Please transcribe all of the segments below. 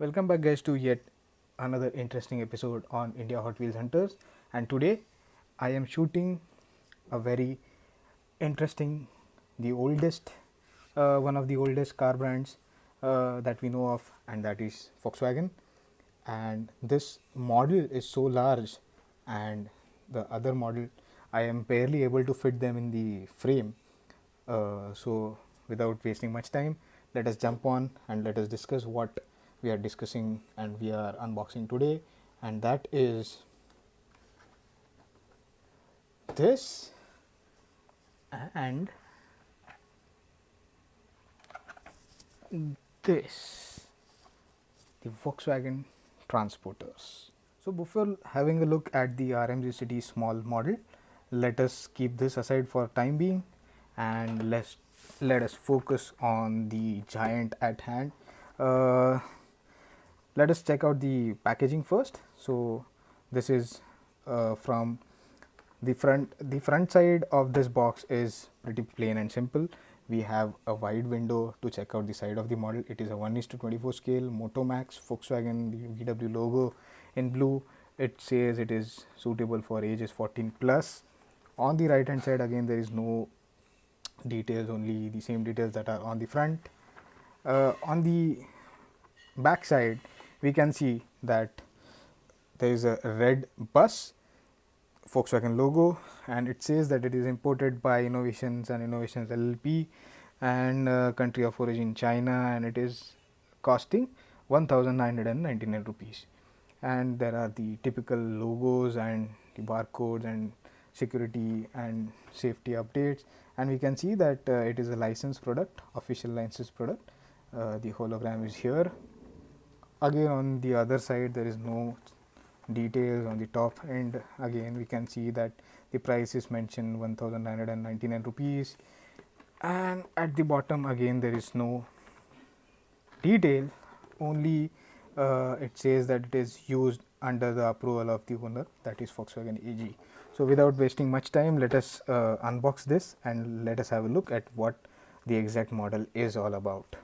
Welcome back guys to yet another interesting episode on India Hot Wheels Hunters, and today I am shooting a very interesting, the oldest, one of the oldest car brands that we know of, and that is Volkswagen. And this model is so large, and the other model I am barely able to fit them in the frame. So without wasting much time, let us jump on and let us discuss what we are discussing and we are unboxing today, and that is this and this, the Volkswagen Transporters. So before having a look at the RMZ City small model, let us keep this aside for time being, and let us focus on the giant at hand. Uh, let us check out the packaging first. So this is from the front side of this box is pretty plain and simple. We have a wide window to check out the side of the model. It is a 1:24 scale Moto Max Volkswagen, the VW logo in blue. It says it is suitable for ages 14 plus. On the right hand side again there is no details, only the same details that are on the front. On the back side we can see that there is a red bus Volkswagen logo, and it says that it is imported by Innovations and Innovations LLP, and country of origin China, and it is costing 1999 rupees. And there are the typical logos and the barcodes and security and safety updates, and we can see that it is a licensed product, official licensed product. The hologram is here. Again on the other side there is no details. On the top end again we can see that the price is mentioned 1999 rupees, and at the bottom again there is no detail, only it says that it is used under the approval of the owner, that is Volkswagen AG. So without wasting much time, let us unbox this and let us have a look at what the exact model is all about.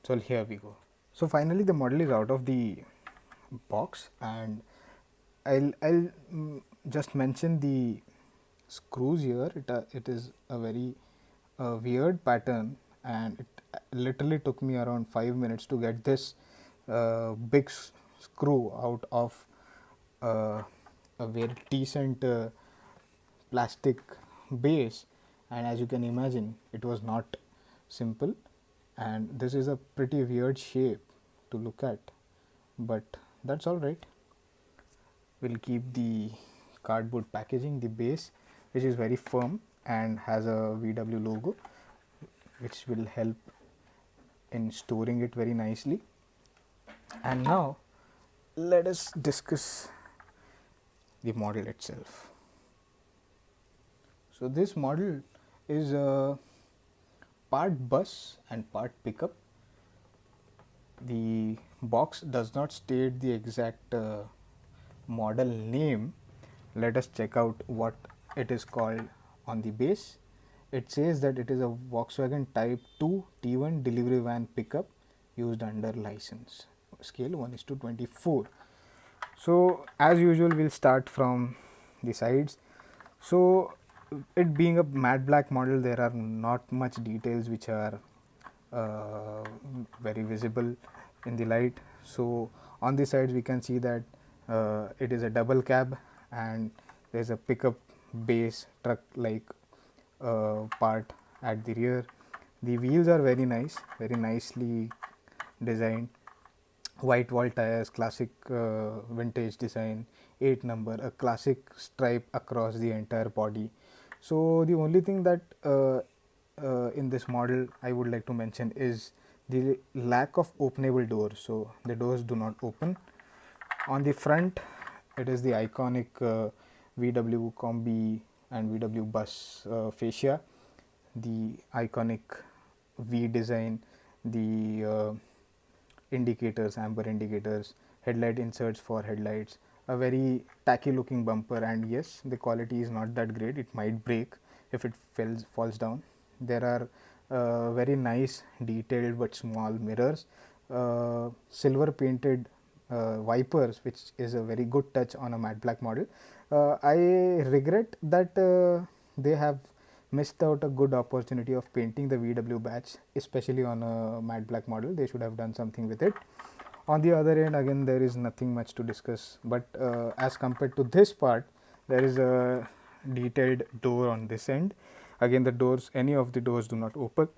So here we go. So finally the model is out of the box, and I'll just mention the screws here. It is a very weird pattern, and it literally took me around 5 minutes to get this big screw out of a very decent plastic base, and as you can imagine it was not simple, and this is a pretty weird shape to look at, but that's all right. We'll keep the cardboard packaging, the base, which is very firm and has a VW logo, which will help in storing it very nicely. And now let us discuss the model itself. So this model is a part bus and part pickup. The box does not state the exact model name. Let us check out what it is called on the base. It says that it is a Volkswagen Type 2 T1 delivery van pickup used under license, scale 1:24. So as usual we'll start from the sides. So it being a matte black model, there are not much details which are very visible in the light. So on the sides we can see that it is a double cab, and there is a pickup base truck like part at the rear. The wheels are very nice, very nicely designed. White wall tires, classic vintage design, 8 number, a classic stripe across the entire body. So the only thing that in this model I would like to mention is the lack of openable doors. So the doors do not open. On the front it is the iconic VW Combi and VW bus fascia, the iconic V design, the indicators, amber indicators, headlight inserts for headlights, a very tacky looking bumper, and yes, the quality is not that great. It might break if it falls down. There are very nice detailed but small mirrors, silver painted wipers, which is a very good touch on a matte black model. I regret that they have missed out a good opportunity of painting the VW badge, especially on a matte black model. They should have done something with it. On the other end, again, there is nothing much to discuss, but as compared to this part, there is a detailed door on this end. Again, the doors, any of the doors do not open.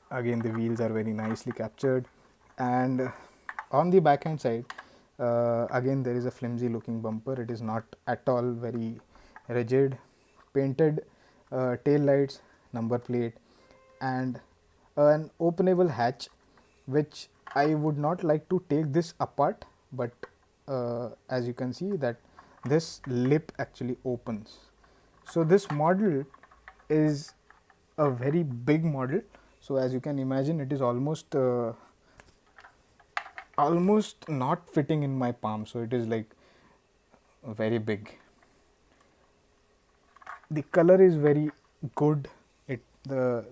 Again, the wheels are very nicely captured, and on the back hand side, again there is a flimsy looking bumper. It is not at all very rigid. Painted tail lights, number plate, and an openable hatch, which I would not like to take this apart, but as you can see that this lip actually opens. So this model is a very big model. So as you can imagine, it is almost not fitting in my palm. So it is like very big. The color is very good. The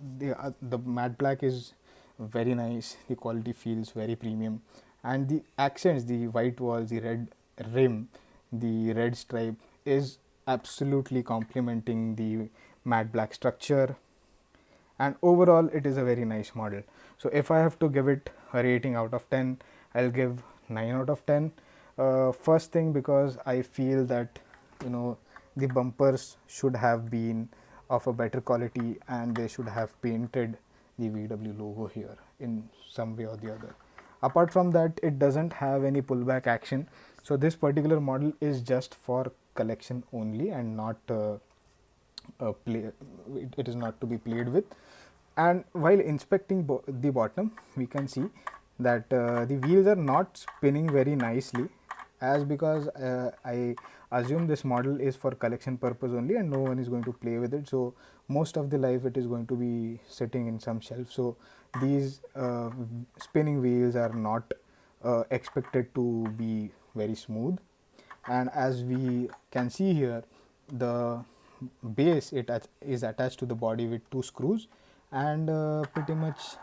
matte black is very nice. The quality feels very premium, and the accents, the white walls, the red rim, the red stripe is absolutely complementing the matte black structure, and overall it is a very nice model. So if I have to give it a rating out of 10, I'll give 9 out of 10. First thing, because I feel that the bumpers should have been of a better quality, and they should have painted the VW logo here in some way or the other. Apart from that, it doesn't have any pullback action, so this particular model is just for collection only and not it is not to be played with. And while inspecting the bottom, we can see that the wheels are not spinning very nicely, as because I assume this model is for collection purpose only and no one is going to play with it. So most of the life it is going to be sitting in some shelf. So these spinning wheels are not expected to be very smooth. And as we can see here, the base is attached to the body with 2 screws, and pretty much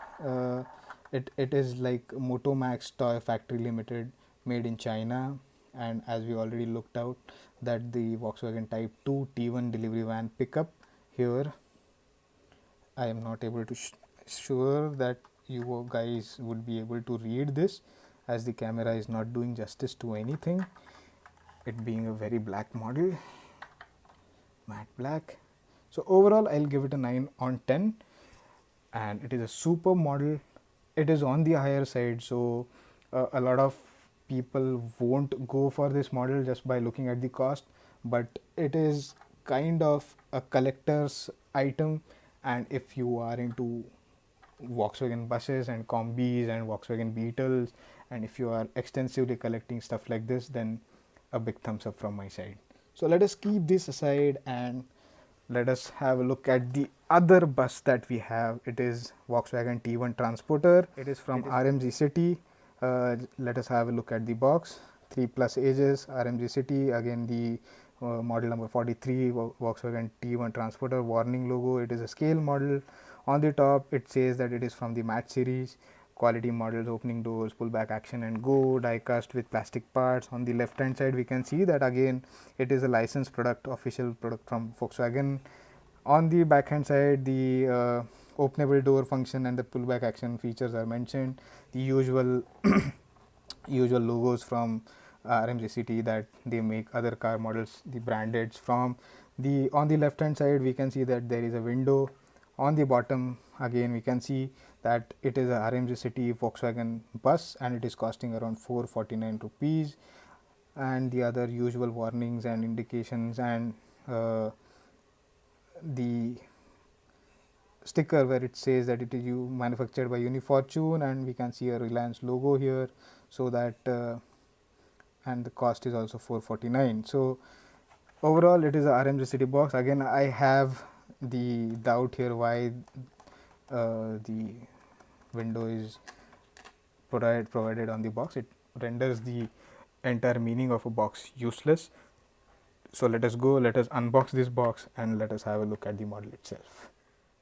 it is like Moto Max toy factory limited, made in China. And as we already looked out, that the Volkswagen Type 2 T1 delivery van pickup here, I am not able to sure that you guys would be able to read this, as the camera is not doing justice to anything, it being a very black model, matte black. So overall I'll give it a 9 on 10, and it is a super model. It is on the higher side, so a lot of people won't go for this model just by looking at the cost, but it is kind of a collector's item. And if you are into Volkswagen buses and combis and Volkswagen Beetles, and if you are extensively collecting stuff like this, then a big thumbs up from my side. So let us keep this aside and let us have a look at the other bus that we have. It is Volkswagen T1 Transporter. It is from RMZ City. Let us have a look at the box. 3+ ages, RMZ City, again the model number 43, Volkswagen T1 Transporter, warning logo. It is a scale model. On the top it says that it is from the matte series. Quality models, opening doors, pullback action and go, die cast with plastic parts. On the left hand side we can see that again it is a licensed product, official product from Volkswagen. On the back hand side, the openable door function and the pullback action features are mentioned. The usual usual logos from RMZ City that they make other car models, the brandeds from. On the left hand side we can see that there is a window. On the bottom again we can see that it is a RMZ City Volkswagen bus, and it is costing around 449 rupees. And the other usual warnings and indications, and the sticker where it says that it is manufactured by Unifortune, and we can see a Reliance logo here. So that and the cost is also 449. So overall it is a RMZ City box. Again, I have the doubt here why the window is provided on the box. It renders the entire meaning of a box useless. So let us unbox this box and let us have a look at the model itself.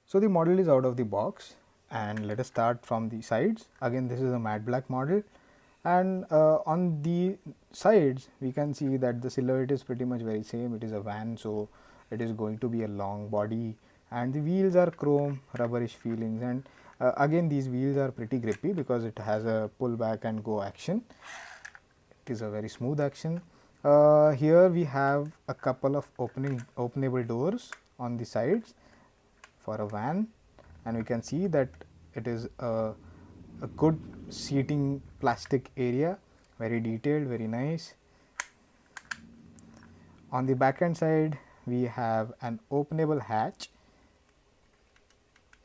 So the model is out of the box, And let us start from the sides. Again, this is a matte black model, and on the sides we can see that the silhouette is pretty much very same. It is a van, so it is going to be a long body, and the wheels are chrome rubberish feelings, and again these wheels are pretty grippy because it has a pull back and go action. It is a very smooth action. Here we have a couple of openable doors on the sides for a van, and we can see that it is a good seating plastic area, very detailed, very nice. On the back end side we have an openable hatch.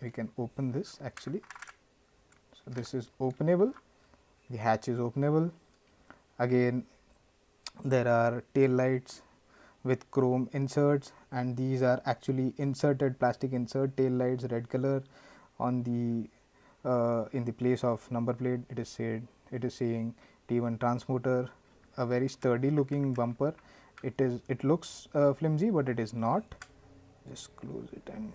We can open this actually, so this is openable, the hatch is openable. Again, there are tail lights with chrome inserts, and these are actually inserted plastic insert tail lights, red color. On the in the place of number plate it is saying T1 Transporter. A very sturdy looking bumper. It looks flimsy, but it is not. Just close it. And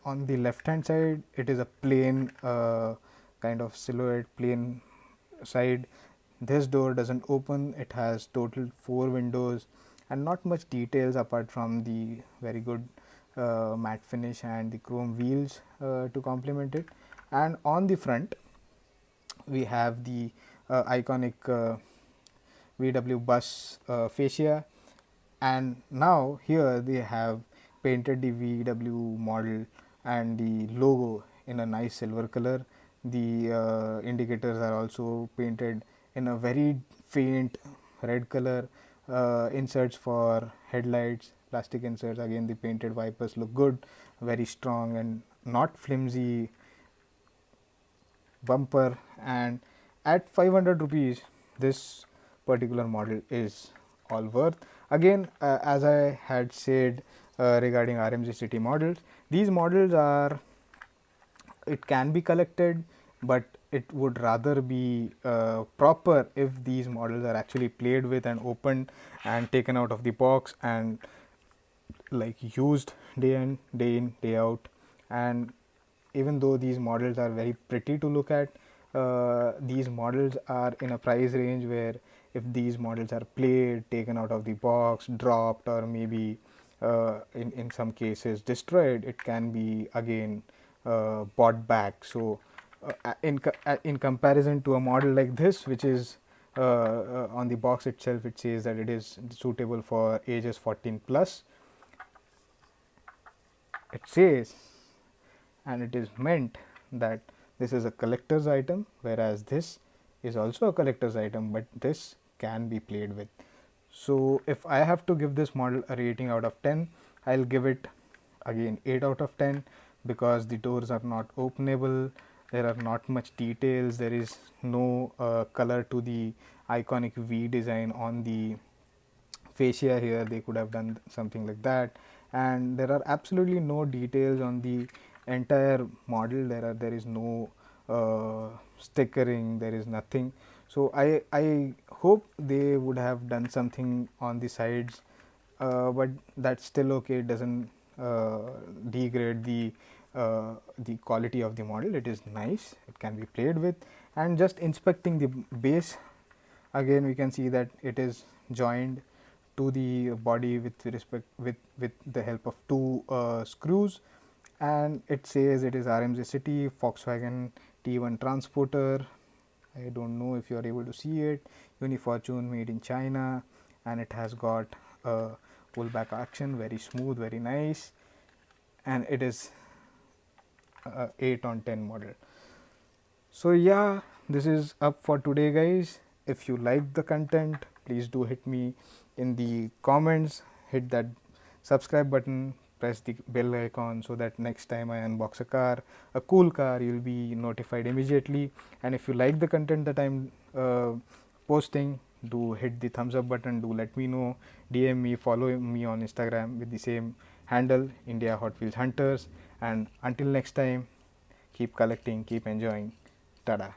on the left hand side it is a plain kind of silhouette, plain side. This door doesn't open. It has total 4 windows and not much details apart from the very good matte finish and the chrome wheels to complement it. And on the front we have the iconic VW bus fascia, and now here they have painted the VW model and the logo in a nice silver color. The indicators are also painted in a very faint red color. Inserts for headlights, plastic inserts. Again, the painted wipers look good, very strong and not flimsy bumper. And at 500 rupees this particular model is all worth. Again, as I had said regarding RMZ City models, these models are, it can be collected, but it would rather be proper if these models are actually played with and opened and taken out of the box and like used day in day out. And even though these models are very pretty to look at, these models are in a price range where if these models are played, taken out of the box, dropped, or maybe in some cases destroyed, it can be again bought back. So in comparison to a model like this, which is on the box itself it says that it is suitable for ages 14 plus, it says, and it is meant that this is a collector's item, whereas this is also a collector's item, but this can be played with. So if I have to give this model a rating out of 10, I'll give it again 8 out of 10, because the doors are not openable, there are not much details, there is no color to the iconic V design on the fascia here. They could have done something like that, and there are absolutely no details on the entire model. There is no stickering, there is nothing. So I hope they would have done something on the sides, but that's still okay. It doesn't degrade the quality of the model. It is nice, it can be played with. And just inspecting the base, again we can see that it is joined to the body with the help of 2 screws, and it says it is RMZ City Volkswagen T1 Transporter. I don't know if you are able to see it. Unifortune, made in China, and it has got a pullback action, very smooth, very nice, and it is 8 on 10 model. So yeah, this is up for today, guys. If you like the content, please do hit me in the comments, hit that subscribe button, press the bell icon, so that next time I unbox a car, a cool car, you'll be notified immediately. And if you like the content that I'm posting, do hit the thumbs up button, do let me know, DM me, follow me on Instagram with the same handle, India Hot Wheels Hunters. And until next time, keep collecting, keep enjoying. Tada.